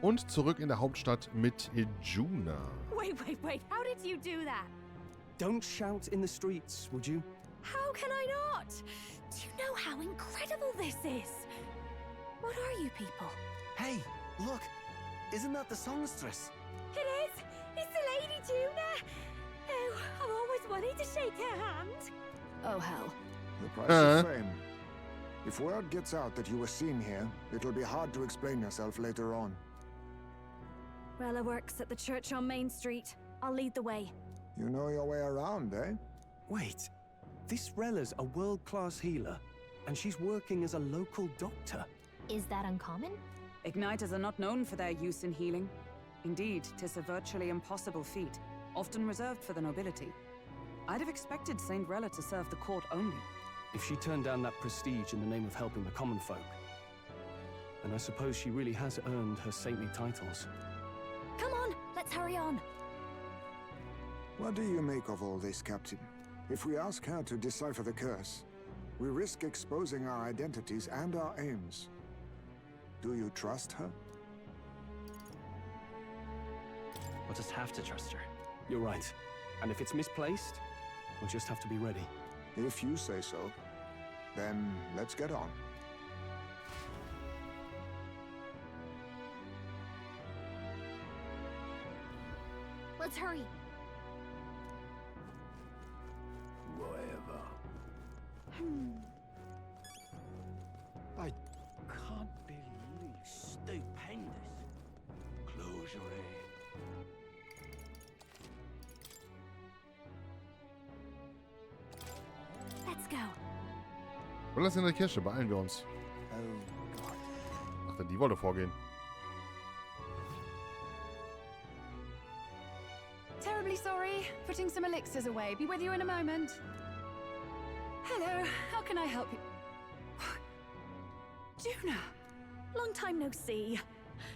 Und zurück in der Hauptstadt mit Juna. Wait, how did you do that? Don't shout in the streets, would you? How can I not? Do you know how incredible this is? What are you people? Hey, look! Isn't that the songstress? It is! It's the Lady Juna! Oh, I've always wanted to shake her hand. Oh, hell. The price of fame. If word gets out that you were seen here, it'll be hard to explain yourself later on. Rella works at the church on Main Street. I'll lead the way. You know your way around, eh? Wait, this Rella's a world-class healer, and she's working as a local doctor. Is that uncommon? Igniters are not known for their use in healing. Indeed, 'tis a virtually impossible feat, often reserved for the nobility. I'd have expected Saint Rella to serve the court only. If she turned down that prestige in the name of helping the common folk, then I suppose she really has earned her saintly titles. Come on, let's hurry on. What do you make of all this, Captain? If we ask her to decipher the curse, we risk exposing our identities and our aims. Do you trust her? We'll just have to trust her. You're right. And if it's misplaced, we'll just have to be ready. If you say so, then let's get on. Let's hurry. Whatever. I can't believe stupendous. Close your eyes. Let's go. Rella ist in der Kirche, beeilen wir uns. Oh, God. Ach, denn die wollte vorgehen. Terribly sorry. Putting some elixirs away. Be with you in a moment. Hello. How can I help you? Juna! Long time no see.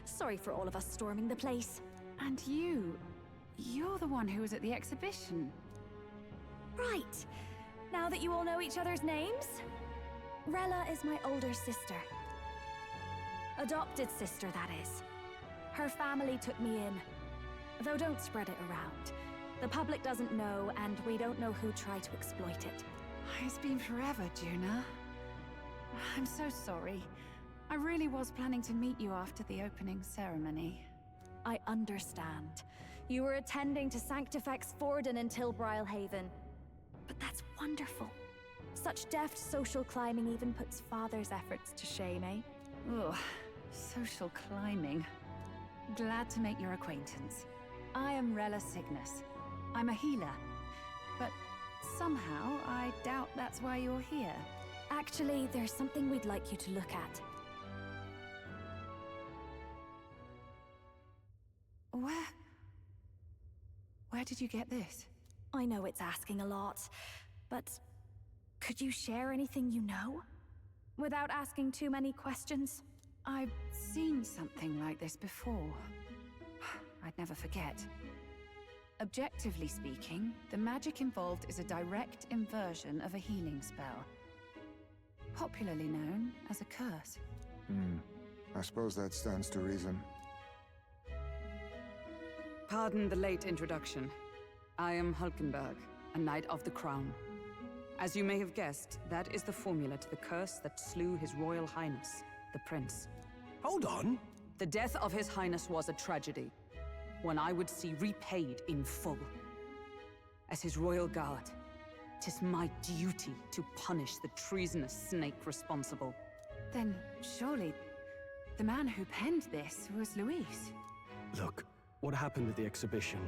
Sorry for all of us storming the place. And you're the one who was at the exhibition. Right. Now that you all know each other's names, Rella is my older sister. Adopted sister, that is. Her family took me in. Though don't spread it around. The public doesn't know, and we don't know who tried to exploit it. It's been forever, Juna. I'm so sorry. I really was planning to meet you after the opening ceremony. I understand. You were attending to Sanctifex Forden in Tilbrile Haven. But that's wonderful. Such deft social climbing even puts father's efforts to shame, eh? Ugh, social climbing. Glad to make your acquaintance. I am Rella Cygnus. I'm a healer. But somehow, I doubt that's why you're here. Actually, there's something we'd like you to look at. Where did you get this? I know it's asking a lot, but could you share anything you know? Without asking too many questions? I've seen something like this before. I'd never forget. Objectively speaking, the magic involved is a direct inversion of a healing spell. Popularly known as a curse. I suppose that stands to reason. Pardon the late introduction. I am Hulkenberg, a Knight of the Crown. As you may have guessed, that is the formula to the curse that slew His Royal Highness, the Prince. Hold on! The death of His Highness was a tragedy, one I would see repaid in full. As His Royal Guard, 'tis my duty to punish the treasonous snake responsible. Then surely the man who penned this was Luis. Look, what happened at the exhibition?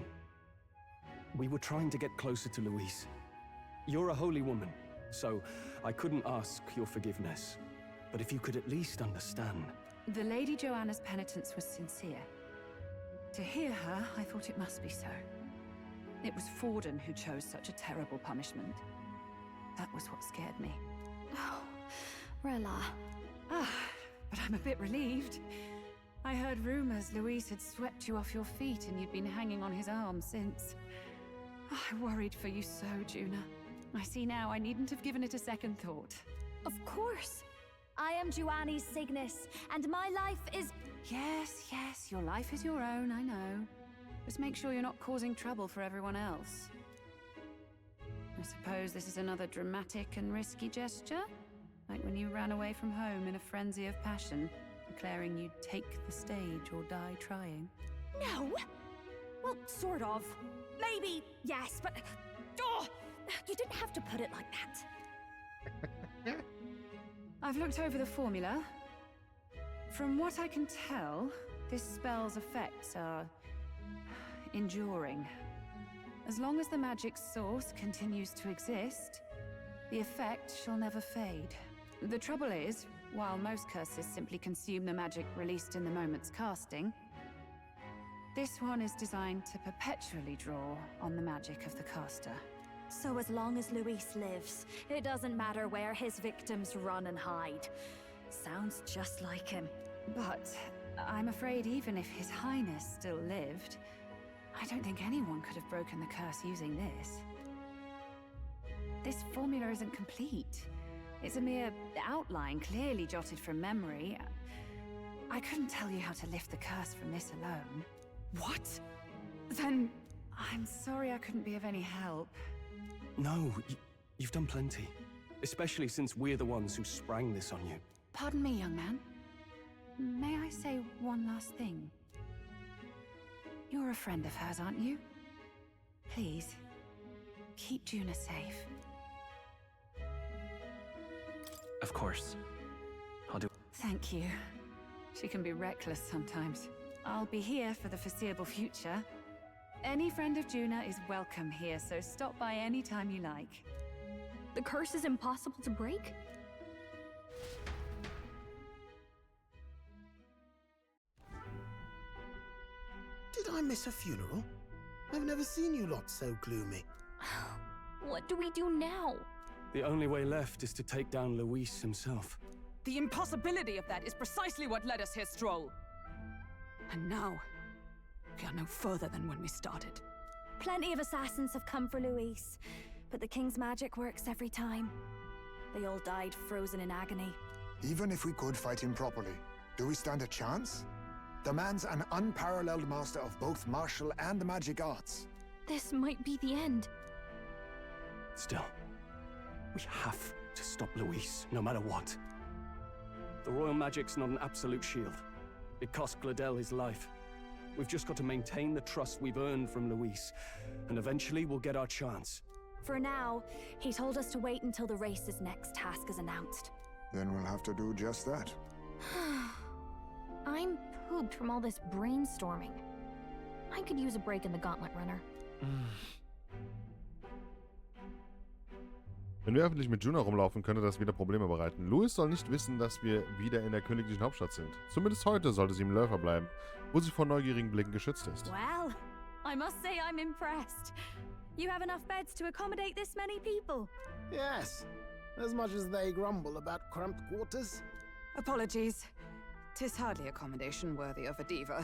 We were trying to get closer to Luis. You're a holy woman, so I couldn't ask your forgiveness. But if you could at least understand. The Lady Joanna's penitence was sincere. To hear her, I thought it must be so. It was Forden who chose such a terrible punishment. That was what scared me. Oh, Rella. But I'm a bit relieved. I heard rumors Luis had swept you off your feet and you'd been hanging on his arm since. I worried for you so, Juna. I see now I needn't have given it a second thought. Of course. I am Juani's Cygnus, and my life is... Yes, yes, your life is your own, I know. Just make sure you're not causing trouble for everyone else. I suppose this is another dramatic and risky gesture? Like when you ran away from home in a frenzy of passion, declaring you'd take the stage or die trying. No! Well, sort of. Maybe, yes, but... Oh, you didn't have to put it like that. I've looked over the formula. From what I can tell, this spell's effects are... enduring. As long as the magic's source continues to exist, the effect shall never fade. The trouble is, while most curses simply consume the magic released in the moment's casting, this one is designed to perpetually draw on the magic of the caster. So as long as Luis lives, it doesn't matter where his victims run and hide. Sounds just like him. But I'm afraid even if His Highness still lived, I don't think anyone could have broken the curse using this. This formula isn't complete. It's a mere outline, clearly jotted from memory. I couldn't tell you how to lift the curse from this alone. What? Then I'm sorry I couldn't be of any help. No, you've done plenty. Especially since we're the ones who sprang this on you. Pardon me, young man. May I say one last thing? You're a friend of hers, aren't you? Please, keep Juna safe. Of course. I'll do... Thank you. She can be reckless sometimes. I'll be here for the foreseeable future. Any friend of Juna is welcome here, so stop by any time you like. The curse is impossible to break? Did I miss a funeral? I've never seen you lot so gloomy. What do we do now? The only way left is to take down Luis himself. The impossibility of that is precisely what led us here, Stroll. And now, we are no further than when we started. Plenty of assassins have come for Luis, but the king's magic works every time. They all died frozen in agony. Even if we could fight him properly, do we stand a chance? The man's an unparalleled master of both martial and magic arts. This might be the end. Still, we have to stop Luis, no matter what. The royal magic's not an absolute shield. It cost Gladel his life. We've just got to maintain the trust we've earned from Luis, and eventually we'll get our chance. For now, he told us to wait until the race's next task is announced. Then we'll have to do just that. I'm pooped from all this brainstorming. I could use a break in the gauntlet runner. Wenn wir öffentlich mit Juna rumlaufen, könnte das wieder Probleme bereiten. Louis soll nicht wissen, dass wir wieder in der königlichen Hauptstadt sind. Zumindest heute sollte sie im Lurfer bleiben, wo sie vor neugierigen Blicken geschützt ist. Well, I must say I'm impressed. You have enough beds to accommodate this many people? Yes, as much as they grumble about cramped quarters. Apologies. 'Tis hardly accommodation worthy of a diva.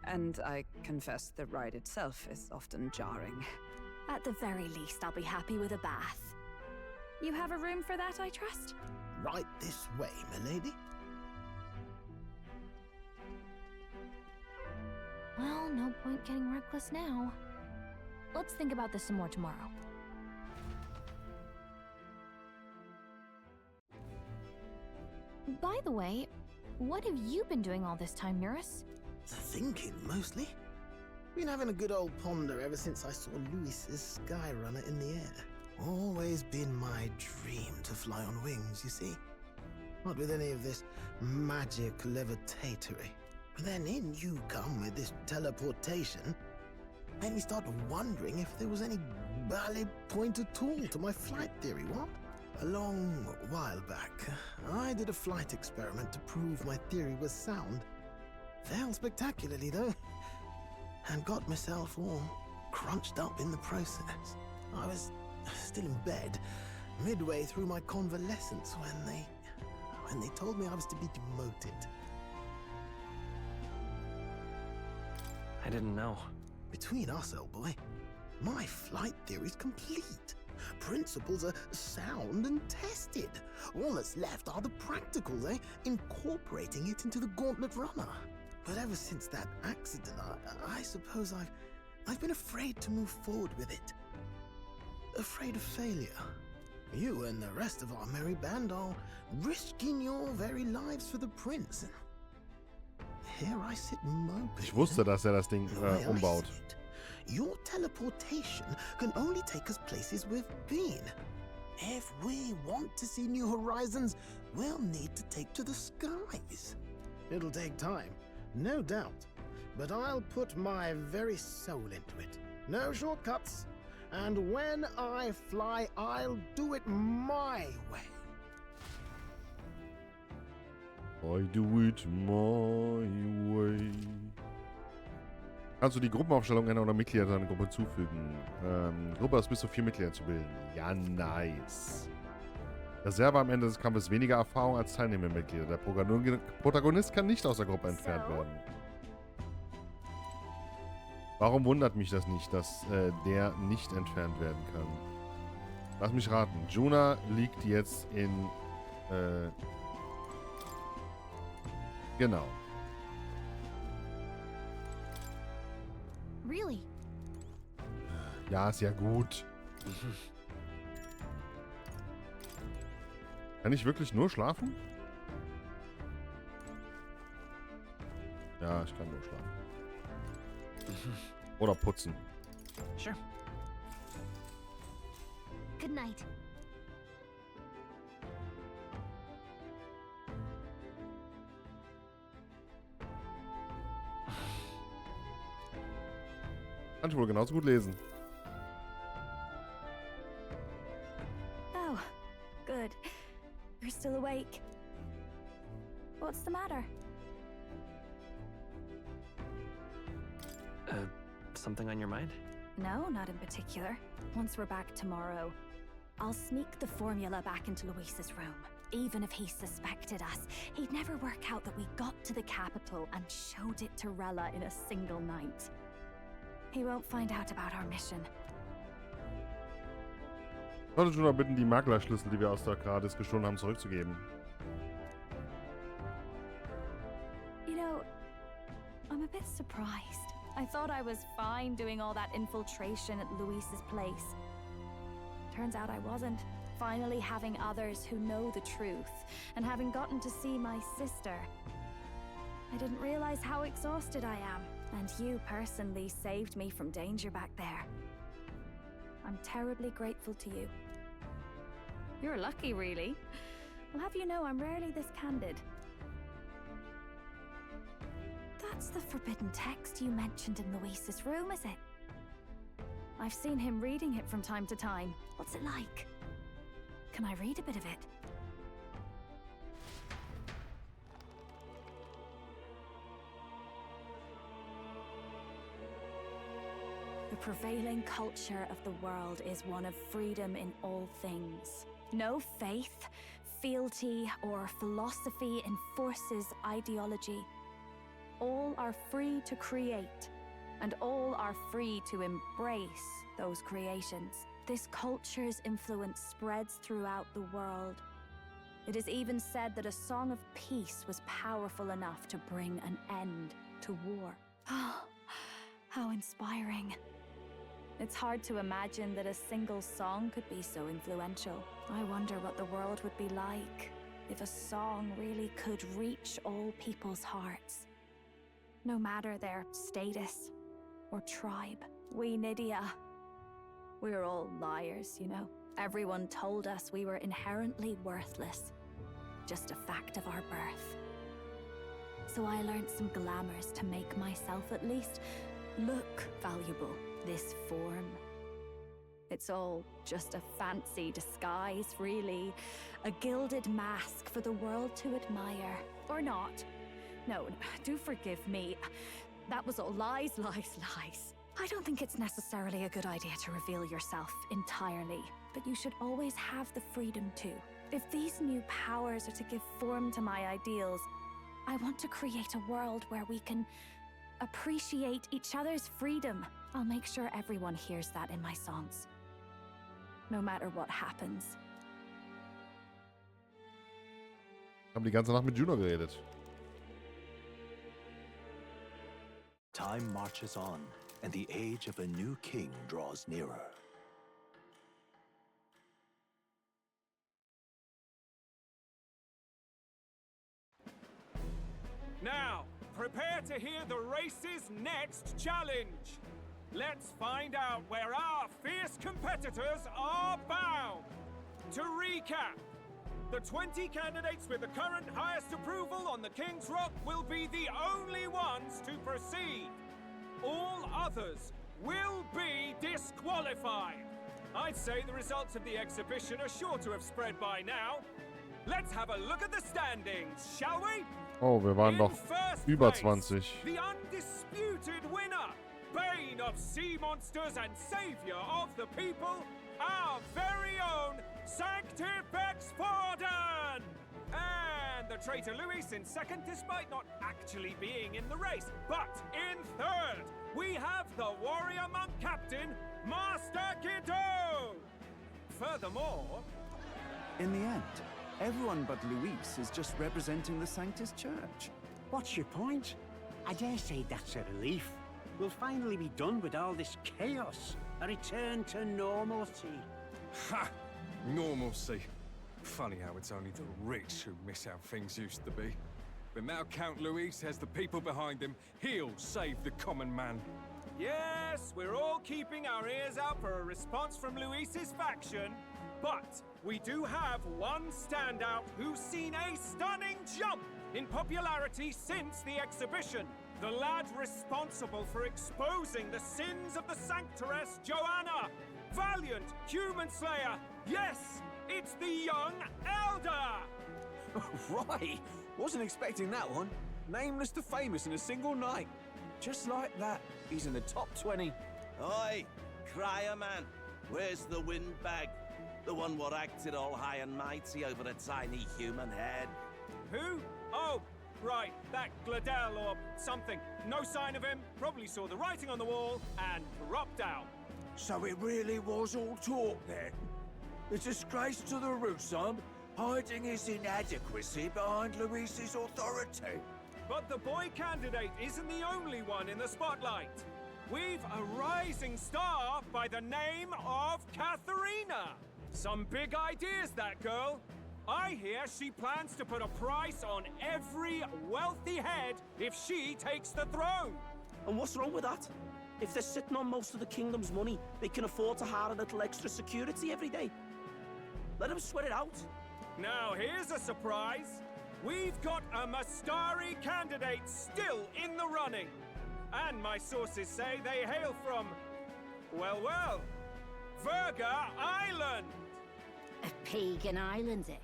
And I confess the ride itself is often jarring. At the very least, I'll be happy with a bath. You have a room for that, I trust? Right this way, milady. Well, no point getting reckless now. Let's think about this some more tomorrow. By the way, what have you been doing all this time, Eurus? Thinking, mostly. Been having a good old ponder ever since I saw Luis's Skyrunner in the air. Always been my dream to fly on wings, you see. Not with any of this magic levitatory. But then in you come with this teleportation. Made me start wondering if there was any valid point at all to my flight theory, what? A long while back, I did a flight experiment to prove my theory was sound. Failed spectacularly, though. And got myself all crunched up in the process. I was still in bed, midway through my convalescence when they told me I was to be demoted. I didn't know. Between us, old boy, my flight theory's complete. Principles are sound and tested. All that's left are the practicals, incorporating it into the gauntlet runner. But ever since that accident, I suppose I've been afraid to move forward with it. Afraid of failure. You and the rest of our merry band are risking your very lives for the prince. Here I sit moping. Ich wusste, dass das Ding umbaut. Your teleportation can only take us places we've been. If we want to see new horizons, we'll need to take to the skies. It'll take time, no doubt, but I'll put my very soul into it. No shortcuts. And when I fly, I'll do it my way. I do it my way. Kannst du die Gruppenaufstellung ändern oder Mitglieder deiner Gruppe hinzufügen? Gruppe aus bis zu 4 Mitgliedern zu bilden. Ja, nice. Reserve am Ende des Kampfes weniger Erfahrung als Teilnehmermitglieder. Der Protagonist kann nicht aus der Gruppe entfernt werden. Warum wundert mich das nicht, dass der nicht entfernt werden kann? Lass mich raten. Juna liegt jetzt in... genau. Really? Ja, ist ja gut. Kann ich wirklich nur schlafen? Ja, ich kann nur schlafen. Oder putzen. Sure. Good night. Kann ich wohl genauso gut lesen. Oh, good. You're still awake. What's the matter? Something on your mind? No, not in particular. Once we're back tomorrow, I'll sneak the formula back into Luis's room. Even if he suspected us, he'd never work out that we got to the capital and showed it to Rella in a single night. He won't find out about our mission. Ich sollte schon noch bitten, die Maklerschlüssel, die wir aus der Grades gestohlen haben, zurückzugeben. You know, I'm a bit surprised. I thought I was fine doing all that infiltration at Luis's place. Turns out I wasn't. Finally having others who know the truth, and having gotten to see my sister. I didn't realize how exhausted I am, and you personally saved me from danger back there. I'm terribly grateful to you. You're lucky, really. I'll have you know I'm rarely this candid. That's the forbidden text you mentioned in Luis's room, is it? I've seen him reading it from time to time. What's it like? Can I read a bit of it? The prevailing culture of the world is one of freedom in all things. No faith, fealty, or philosophy enforces ideology. All are free to create, and all are free to embrace those creations. This culture's influence spreads throughout the world. It is even said that a song of peace was powerful enough to bring an end to war. Oh, how inspiring. It's hard to imagine that a single song could be so influential. I wonder what the world would be like if a song really could reach all people's hearts. No matter their status or tribe. We Nydia, we're all liars, you know. Everyone told us we were inherently worthless. Just a fact of our birth. So I learned some glamours to make myself at least look valuable. This form. It's all just a fancy disguise, really. A gilded mask for the world to admire. Or not. No, do forgive me. That was all lies, lies, lies. I don't think it's necessarily a good idea to reveal yourself entirely, but you should always have the freedom to. If these new powers are to give form to my ideals, I want to create a world where we can appreciate each other's freedom. I'll make sure everyone hears that in my songs. no matter what happens. Haben die ganze Nacht mit Juno geredet. Time marches on, and the age of a new king draws nearer. Now, prepare to hear the race's next challenge. Let's find out where our fierce competitors are bound. To recap, the 20 candidates with the current highest approval on the King's Rock will be the only ones to proceed. All others will be disqualified. I'd say the results of the exhibition are sure to have spread by now. Let's have a look at the standings, shall we? Oh, wir waren doch über 20. The undisputed winner, bane of sea monsters and savior of the people, our very own Sanctifex Forden! And the traitor Luis in second, despite not actually being in the race. But in third, we have the warrior monk captain, Master Guido! Furthermore... In the end, everyone but Luis is just representing the Sanctus Church. What's your point? I dare say that's a relief. We'll finally be done with all this chaos. A return to normalcy. Ha! Normalcy. Funny how it's only the rich who miss how things used to be. But now Count Luis has the people behind him. He'll save the common man. Yes, we're all keeping our ears out for a response from Luis's faction. But we do have one standout who's seen a stunning jump in popularity since the exhibition. The lad responsible for exposing the sins of the Sanctoress Joanna. Valiant human slayer. Yes, it's the young Elder. Right, wasn't expecting that one. Nameless to famous in a single night. Just like that, he's in the top 20. Oi, crier man, where's the windbag? The one what acted all high and mighty over a tiny human head. Who? Oh, right, that Gladell or something. No sign of him, probably saw the writing on the wall and dropped out. So it really was all talk then? A disgrace to the Russon, hiding his inadequacy behind Luis's authority. But the boy candidate isn't the only one in the spotlight. We've a rising star by the name of Katharina. Some big ideas, that girl. I hear she plans to put a price on every wealthy head if she takes the throne. And what's wrong with that? If they're sitting on most of the kingdom's money, they can afford to hire a little extra security every day. Let them sweat it out. Now here's a surprise. We've got a Mastari candidate still in the running. And my sources say they hail from, well, Verga Island. A pagan island, eh?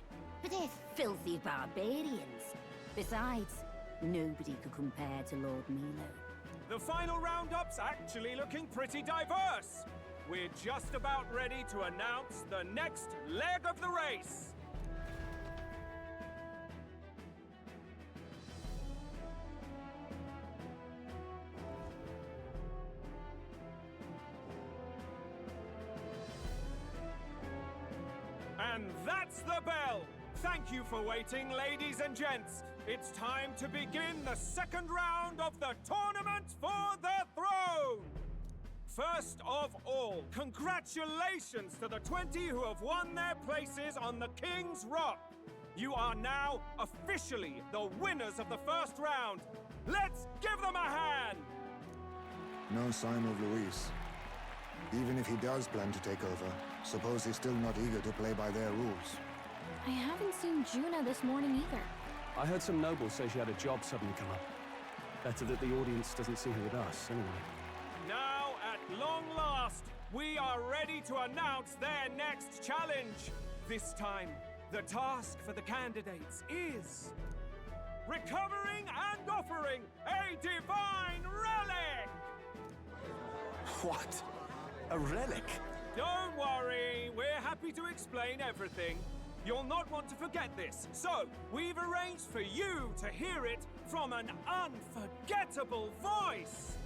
But they're filthy barbarians. Besides, nobody could compare to Lord Milo. The final roundup's actually looking pretty diverse. We're just about ready to announce the next leg of the race. And that's the bell! Thank you for waiting, ladies and gents. It's time to begin the second round of the tournament for the throne! First of all, congratulations to the 20 who have won their places on the King's Rock. You are now officially the winners of the first round. Let's give them a hand! No sign of Luis. Even if he does plan to take over, suppose he's still not eager to play by their rules. I haven't seen Juna this morning either. I heard some nobles say she had a job suddenly come up. Better that the audience doesn't see her with us, anyway. Now, at long last, we are ready to announce their next challenge. This time, the task for the candidates is... recovering and offering a divine relic! What? A relic? Don't worry, we're happy to explain everything. You'll not want to forget this, so we've arranged for you to hear it from an unforgettable voice.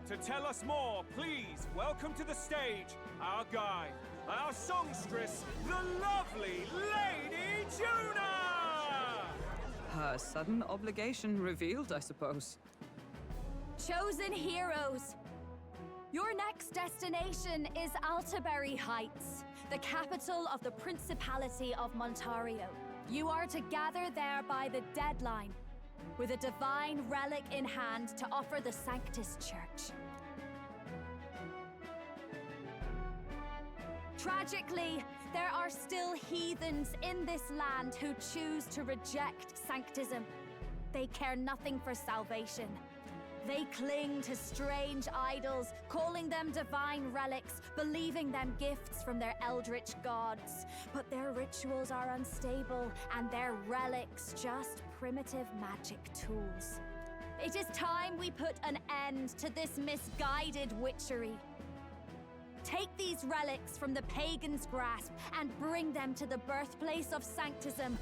To tell us more, please welcome to the stage our guide, our songstress, the lovely Lady Juna! Her sudden obligation revealed, I suppose. Chosen heroes! Your next destination is Altaberry Heights, the capital of the Principality of Montario. You are to gather there by the deadline, with a divine relic in hand to offer the Sanctus Church. Tragically, there are still heathens in this land who choose to reject Sanctism. They care nothing for salvation. They cling to strange idols, calling them divine relics, believing them gifts from their eldritch gods. But their rituals are unstable, and their relics just primitive magic tools. It is time we put an end to this misguided witchery. Take these relics from the pagan's grasp and bring them to the birthplace of Sanctism,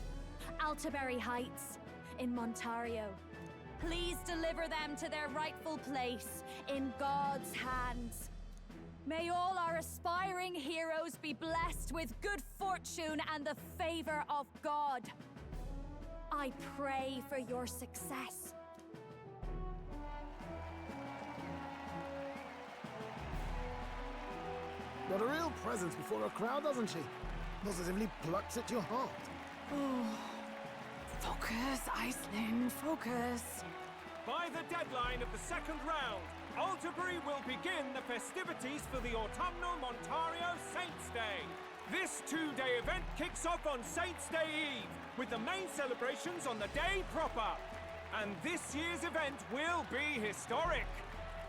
Altaberry Heights, in Montario. Please deliver them to their rightful place in God's hands. May all our aspiring heroes be blessed with good fortune and the favor of God. I pray for your success. Got a real presence before a crowd, doesn't she? Positively plucks at your heart. Oh. Focus, Iceland, focus. By the deadline of the second round, Altaberry will begin the festivities for the autumnal Montario Saints' Day. This two-day event kicks off on Saints' Day Eve, with the main celebrations on the day proper. And this year's event will be historic.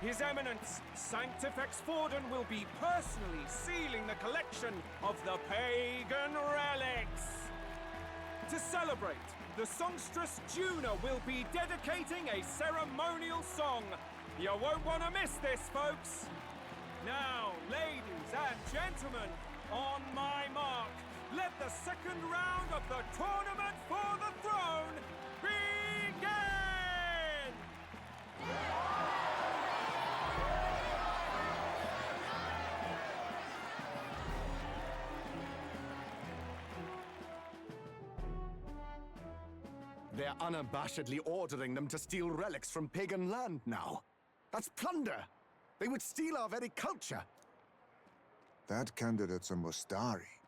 His Eminence, Sanctifex Forden, will be personally sealing the collection of the pagan relics. To celebrate, the songstress Juna will be dedicating a ceremonial song. You won't want to miss this, folks. Now, ladies and gentlemen, on my mark, let the second round of the tournament for the throne begin! They're unabashedly ordering them to steal relics from pagan land now. That's plunder. They would steal our very culture. That candidate's a Mustari.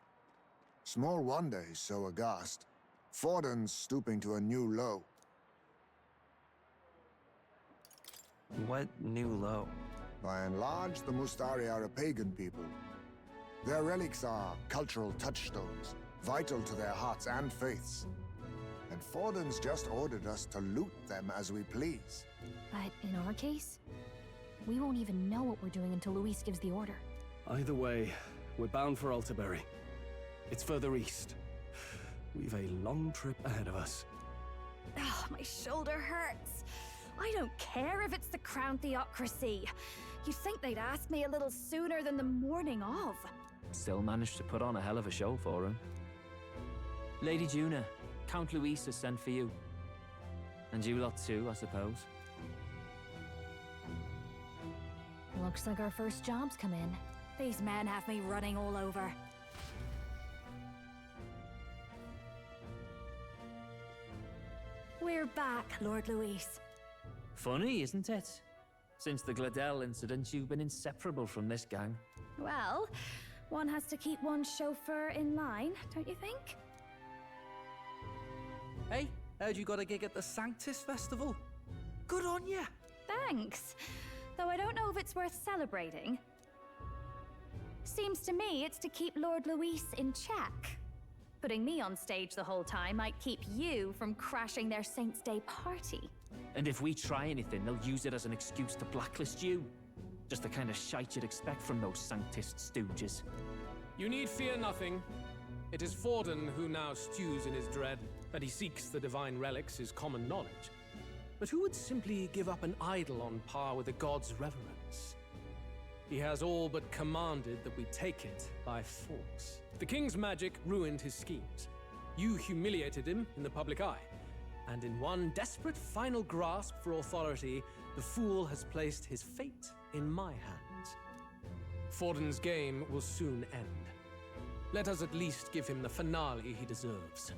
Small wonder he's so aghast. Forden's stooping to a new low. What new low? By and large, the Mustari are a pagan people. Their relics are cultural touchstones, vital to their hearts and faiths. And Forden's just ordered us to loot them as we please. But in our case, we won't even know what we're doing until Luis gives the order. Either way, we're bound for Altaberry. It's further east. We've a long trip ahead of us. Oh, my shoulder hurts. I don't care if it's the Crown Theocracy. You'd think they'd ask me a little sooner than the morning of. Still managed to put on a hell of a show for him. Lady Juna, Count Luis has sent for you. And you lot too, I suppose. Looks like our first job's come in. These men have me running all over. We're back, Lord Luis. Funny, isn't it? Since the Gladel incident, you've been inseparable from this gang. Well, one has to keep one's chauffeur in line, don't you think? Hey, heard you got a gig at the Sanctus Festival? Good on ya! Thanks. Though I don't know if it's worth celebrating. Seems to me it's to keep Lord Luis in check. Putting me on stage the whole time might keep you from crashing their Saints' Day party. And if we try anything, they'll use it as an excuse to blacklist you. Just the kind of shite you'd expect from those Sanctist stooges. You need fear nothing. It is Forden who now stews in his dread. That he seeks the divine relics is common knowledge. But who would simply give up an idol on par with a god's reverence? He has all but commanded that we take it by force. The king's magic ruined his schemes. You humiliated him in the public eye. And in one desperate final grasp for authority, the fool has placed his fate in my hands. Forden's game will soon end. Let us at least give him the finale he deserves.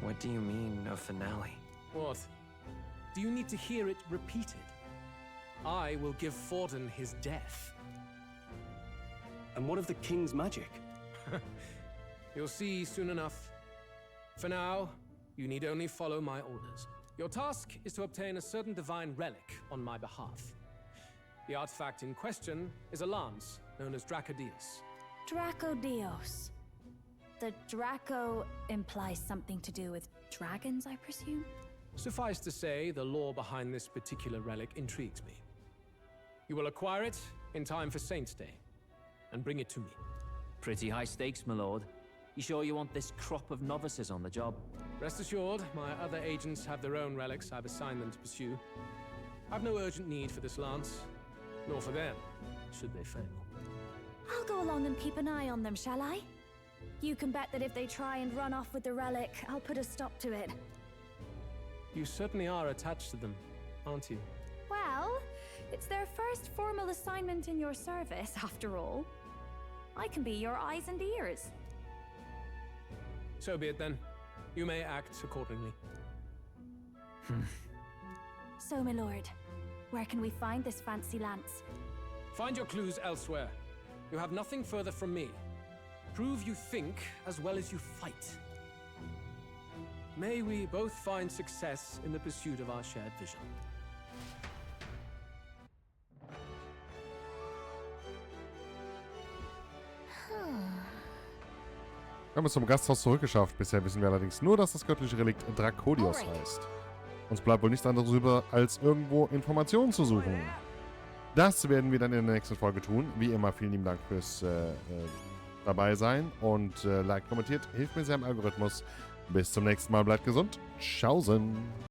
What do you mean, a finale? What? Do you need to hear it repeated? I will give Forden his death. And what of the king's magic? You'll see soon enough. For now, you need only follow my orders. Your task is to obtain a certain divine relic on my behalf. The artifact in question is a lance known as Drakodios. Drakodios. The Draco implies something to do with dragons, I presume? Suffice to say, the lore behind this particular relic intrigues me. You will acquire it in time for Saint's Day, and bring it to me. Pretty high stakes, my lord. You sure you want this crop of novices on the job? Rest assured, my other agents have their own relics I've assigned them to pursue. I've no urgent need for this lance, nor for them, should they fail. I'll go along and keep an eye on them, shall I? You can bet that if they try and run off with the relic, I'll put a stop to it. You certainly are attached to them, aren't you? Well, it's their first formal assignment in your service, after all. I can be your eyes and ears. So be it then. You may act accordingly. So, my lord, where can we find this fancy lance? Find your clues elsewhere. You have nothing further from me. Prove you think as well as you fight. May we both find success in the pursuit of our shared vision. Wir haben es zum Gasthaus zurückgeschafft. Bisher wissen wir allerdings nur, dass das göttliche Relikt Drakodios heißt. Uns bleibt wohl nichts anderes über, als irgendwo Informationen zu suchen. Das werden wir dann in der nächsten Folge tun. Wie immer, vielen lieben Dank fürs dabei sein. Und Like, kommentiert, hilft mir sehr im Algorithmus. Bis zum nächsten Mal, bleibt gesund. Tschaußen.